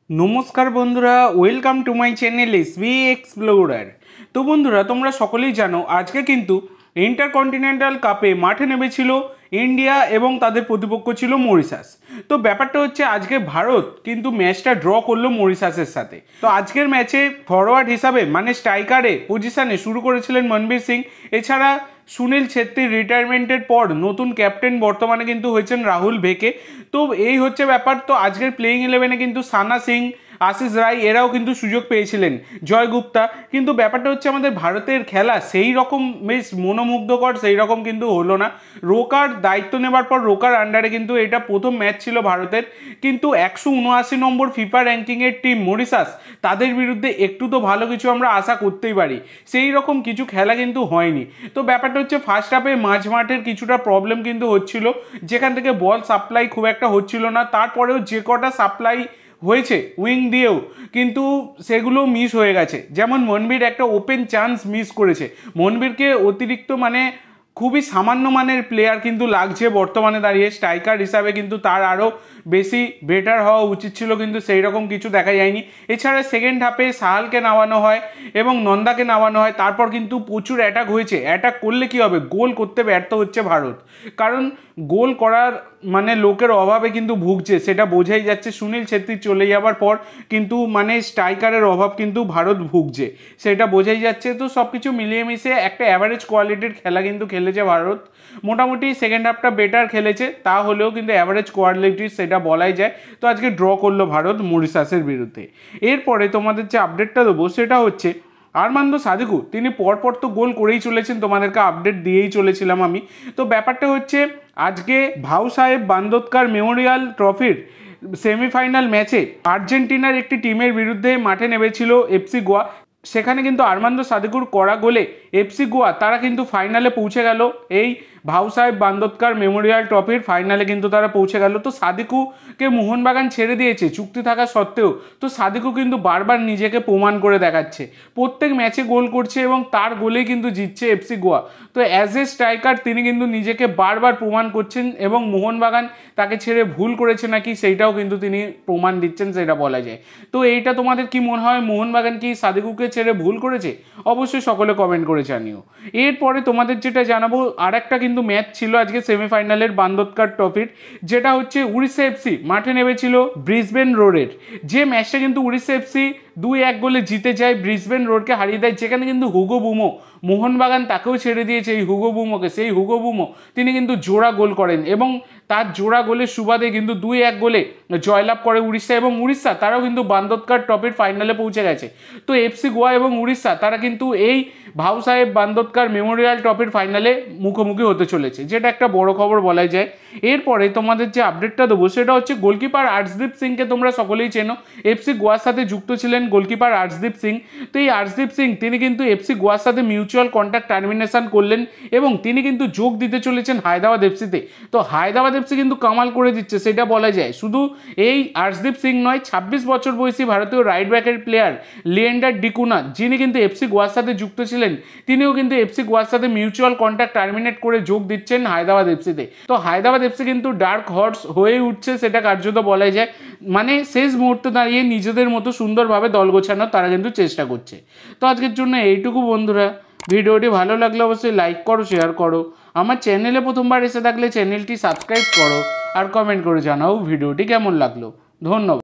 নমস্কার বন্ধুরা, welcome to my channel SB explorer. তো বন্ধুরা, তোমরা সকলেই জানো আজকে কিন্তু ইন্টারকন্টিনেন্টাল কাপে মাঠে নেমেছিল ইন্ডিয়া এবং তাদের প্রতিপক্ষ ছিল মরিশাস। তো ব্যাপারটা হচ্ছে আজকে ভারত কিন্তু ম্যাচটা ড্র করলো মরিশাসের সাথে। তো আজকের ম্যাচে ফরওয়ার্ড হিসাবে মানে স্ট্রাইকারে পজিশানে শুরু করেছিলেন মনবীর সিং। এছাড়া সুনীল ছেত্রীর রিটায়ারমেন্টের পর নতুন ক্যাপ্টেন বর্তমানে কিন্তু হয়েছেন রাহুল ভেকে। তো এই হচ্ছে ব্যাপার। তো আজকের প্লেইং 11-এ কিন্তু সানা সিং, আশিস রায় এরাও কিন্তু সুযোগ পেয়েছিলেন, জয় গুপ্তা। কিন্তু ব্যাপারটা হচ্ছে আমাদের ভারতের খেলা সেই রকম বেশ মনোমুগ্ধকর সেই রকম কিন্তু হলো না। রোকার দায়িত্ব নেবার পর রোকার আন্ডারে কিন্তু এটা প্রথম ম্যাচ ছিল ভারতের, কিন্তু 179 নম্বর ফিফা র্যাঙ্কিংয়ের টিম মরিশাস, তাদের বিরুদ্ধে একটু তো ভালো কিছু আমরা আশা করতেই পারি। সেই রকম কিছু খেলা কিন্তু হয়নি। তো ব্যাপারটা হচ্ছে ফার্স্ট হাফে মাঝমাঠের কিছুটা প্রবলেম কিন্তু হচ্ছিল, যেখান থেকে বল সাপ্লাই খুব একটা হচ্ছিল না। তারপরেও যে কটা সাপ্লাই হয়েছে উইং দিয়েও কিন্তু সেগুলো মিস হয়ে গেছে। যেমন মনবীর একটা ওপেন চান্স মিস করেছে। মনবীরকে অতিরিক্ত মানে খুবই সামান্য মানের প্লেয়ার কিন্তু লাগছে বর্তমানে দাঁড়িয়ে। স্ট্রাইকার হিসাবে কিন্তু তার আরও বেশি বেটার হওয়া উচিত ছিল, কিন্তু সেই রকম কিছু দেখা যায়নি। এছাড়া সেকেন্ড হাফে সাহালকে নামানো হয় এবং নন্দাকে নামানো হয়। তারপর কিন্তু প্রচুর অ্যাটাক হয়েছে। অ্যাটাক করলে কি হবে, গোল করতে ব্যর্থ হচ্ছে ভারত, কারণ গোল করার মানে লোকের অভাবে কিন্তু ভুগছে, সেটা বোঝাই যাচ্ছে। সুনীল ছেত্রী চলে যাওয়ার পর কিন্তু মানে স্ট্রাইকারের অভাব কিন্তু ভারত ভুগছে, সেটা বোঝাই যাচ্ছে। তো সব কিছু মিলিয়ে মিশিয়ে একটা অ্যাভারেজ কোয়ালিটির খেলা কিন্তু খেলেছে ভারত। মোটামুটি সেকেন্ড হাফটা বেটার খেলেছে, তা হলেও কিন্তু অ্যাভারেজ কোয়ালিটির সেটা বলাই যায়। তো আজকে ড্র করলো ভারত মরিশাসের বিরুদ্ধে। এরপরে তোমাদের যে আপডেটটা দেবো সেটা হচ্ছে আরমান্দো সাদিকু, তিনি পরপর তো গোল করেই চলেছেন, তোমাদেরকে আপডেট দিয়েই চলেছিলাম আমি। তো ব্যাপারটা হচ্ছে আজকে ভাউ সাহেব বান্দোদকার মেমোরিয়াল ট্রফির সেমিফাইনাল ম্যাচে আর্জেন্টিনার একটি টিমের বিরুদ্ধে মাঠে নেমেছিল এফসি গোয়া। সেখানে কিন্তু আরমান্দো সাদিকুর করা গোলে এফসি গোয়া তারা কিন্তু ফাইনালে পৌঁছে গেল। এই ভাউ সাহেব বান্দোদকার মেমোরিয়াল ট্রফির ফাইনালে কিন্তু তারা পৌঁছে গেল। তো সাদিকুকে মোহনবাগান ছেড়ে দিয়েছে চুক্তি থাকা সত্ত্বেও। তো সাদিকু কিন্তু বারবার নিজেকে প্রমাণ করে দেখাচ্ছে, প্রত্যেক ম্যাচে গোল করছে এবং তার গোলেই কিন্তু জিতছে এফসি গোয়া। তো অ্যাজ এ স্ট্রাইকার তিনি কিন্তু নিজেকে বারবার প্রমাণ করছেন এবং মোহনবাগান তাকে ছেড়ে ভুল করেছে নাকি সেইটাও কিন্তু তিনি প্রমাণ দিচ্ছেন, সেটা বলা যায়। তো এইটা তোমাদের কি মনে হয়, মোহনবাগান কি সাদিকুকে ছেড়ে ভুল করেছে? অবশ্যই সকলে কমেন্ট করে জানিও। এরপরে তোমাদের যেটা জানাবো, আর একটা কিন্তু ম্যাচ ছিল আজকে সেমিফাইনালের বান্দোদকার ট্রফির, যেটা হচ্ছে উড়িষ্যা এফসি মাঠে নেমেছিল ব্রিসবেন রোডের। যে ম্যাচটা কিন্তু উড়িষ্যা এফসি 2-1 গোলে জিতে যায়, ব্রিসবেন রোডকে হারিয়ে দেয়, যেখানে কিন্তু হুগো বুমো, মোহনবাগান তাকেও ছেড়ে দিয়েছে এই হুগো বুমোকে। সেই হুগো বুমো তিনি কিন্তু জোড়া গোল করেন এবং তার জোড়া গোলের সুবাদে কিন্তু 2-1 গোলে জয়লাভ করে উড়িষ্যা। এবং উড়িষ্যা তারাও কিন্তু বান্দোদকার ট্রফির ফাইনালে পৌঁছে গেছে। তো এফসি গোয়া এবং উড়িষ্যা তারা কিন্তু এই ভাউ সাহেব বান্দোদকার মেমোরিয়াল ট্রফির ফাইনালে মুখোমুখি হতে চলেছে, যেটা একটা বড় খবর বলাই যায়। এরপরে তোমাদের যে আপডেটটা দেবো সেটা হচ্ছে গোলকিপার আর্শদীপ সিংকে তোমরা সকলেই চেনো। এফসি গোয়ার সাথে যুক্ত ছিলেন গোলকিপার আর্শদীপ সিং। তো এই আর্শদীপ সিং তিনি কিন্তু এফসি গোয়ার সাথে মিউচুয়াল কন্ট্রাক্ট টার্মিনেশন করলেন এবং তিনি কিন্তু যোগ দিতে চলেছেন হায়দ্রাবাদ এফসিতে। তো হায়দ্রাবাদ এফসি কিন্তু কামাল করে দিচ্ছে, সেটা বলা যায়। শুধু এই আর্শদীপ সিং নয়, 26 বছর বয়সী ভারতীয় রাইট ব্যাকের প্লেয়ার লিয়েন্ডার ডিকুনা, যিনি কিন্তু এফসি গোয়ার সাথে যুক্ত ছিলেন, তিনিও কিন্তু এফসি গোয়ার সাথে মিউচুয়াল কন্ট্রাক্ট টার্মিনেট করে যোগ দিচ্ছেন হায়দ্রাবাদ এফসিতে। তো হায়দ্রাবাদ এফসি কিন্তু ডার্ক হর্স হয়ে উঠছে, সেটা কার্যত বলাই যায়। মানে শেষ মুহূর্তে দাঁড়িয়ে নিজেদের মতো সুন্দরভাবে দল গোছানোর তারা কিন্তু চেষ্টা করছে। তো আজকের জন্য এইটুকু বন্ধুরা। ভিডিওটি ভালো লাগলে অবশ্যই লাইক করো, শেয়ার করো। আমার চ্যানেলে প্রথমবার এসে থাকলে চ্যানেলটি সাবস্ক্রাইব করো আর কমেন্ট করে জানাও ভিডিওটি কেমন লাগলো। ধন্যবাদ।